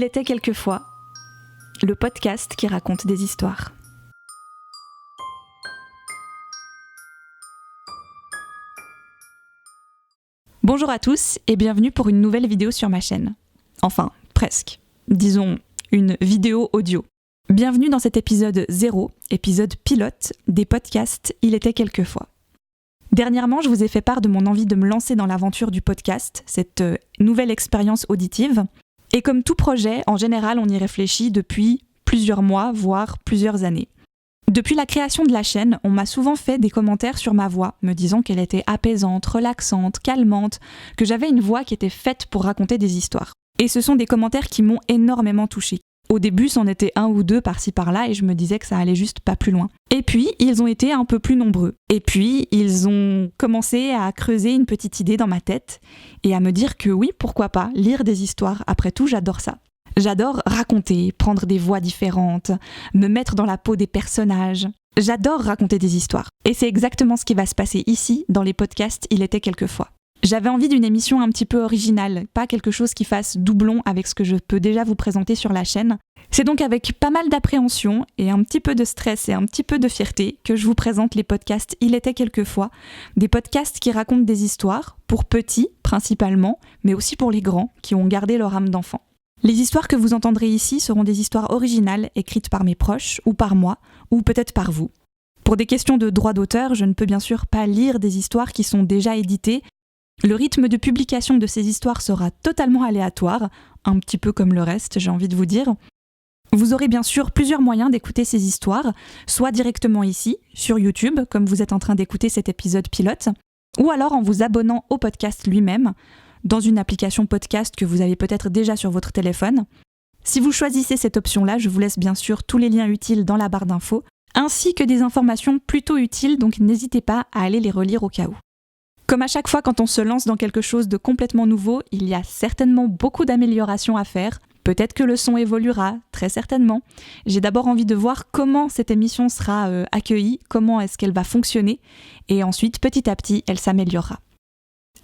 Il était quelquefois le podcast qui raconte des histoires. Bonjour à tous et bienvenue pour une nouvelle vidéo sur ma chaîne. Enfin, presque. Disons, une vidéo audio. Bienvenue dans cet épisode 0, épisode pilote des podcasts Il était quelquefois. Dernièrement, je vous ai fait part de mon envie de me lancer dans l'aventure du podcast, cette nouvelle expérience auditive. Et comme tout projet, en général, on y réfléchit depuis plusieurs mois, voire plusieurs années. Depuis la création de la chaîne, on m'a souvent fait des commentaires sur ma voix, me disant qu'elle était apaisante, relaxante, calmante, que j'avais une voix qui était faite pour raconter des histoires. Et ce sont des commentaires qui m'ont énormément touchée. Au début, c'en était un ou deux par-ci par-là et je me disais que ça allait juste pas plus loin. Et puis, ils ont été un peu plus nombreux. Et puis, ils ont commencé à creuser une petite idée dans ma tête et à me dire que oui, pourquoi pas, lire des histoires. Après tout, j'adore ça. J'adore raconter, prendre des voix différentes, me mettre dans la peau des personnages. J'adore raconter des histoires. Et c'est exactement ce qui va se passer ici, dans les podcasts Il était quelquefois. J'avais envie d'une émission un petit peu originale, pas quelque chose qui fasse doublon avec ce que je peux déjà vous présenter sur la chaîne. C'est donc avec pas mal d'appréhension et un petit peu de stress et un petit peu de fierté que je vous présente les podcasts Il était quelquefois, des podcasts qui racontent des histoires, pour petits principalement, mais aussi pour les grands qui ont gardé leur âme d'enfant. Les histoires que vous entendrez ici seront des histoires originales écrites par mes proches ou par moi, ou peut-être par vous. Pour des questions de droit d'auteur, je ne peux bien sûr pas lire des histoires qui sont déjà éditées. Le rythme de publication de ces histoires sera totalement aléatoire, un petit peu comme le reste, j'ai envie de vous dire. Vous aurez bien sûr plusieurs moyens d'écouter ces histoires, soit directement ici, sur YouTube, comme vous êtes en train d'écouter cet épisode pilote, ou alors en vous abonnant au podcast lui-même, dans une application podcast que vous avez peut-être déjà sur votre téléphone. Si vous choisissez cette option-là, je vous laisse bien sûr tous les liens utiles dans la barre d'infos, ainsi que des informations plutôt utiles, donc n'hésitez pas à aller les relire au cas où. Comme à chaque fois quand on se lance dans quelque chose de complètement nouveau, il y a certainement beaucoup d'améliorations à faire. Peut-être que le son évoluera, très certainement. J'ai d'abord envie de voir comment cette émission sera accueillie, comment est-ce qu'elle va fonctionner, et ensuite, petit à petit, elle s'améliorera.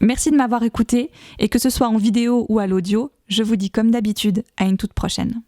Merci de m'avoir écouté, et que ce soit en vidéo ou à l'audio, je vous dis comme d'habitude, à une toute prochaine.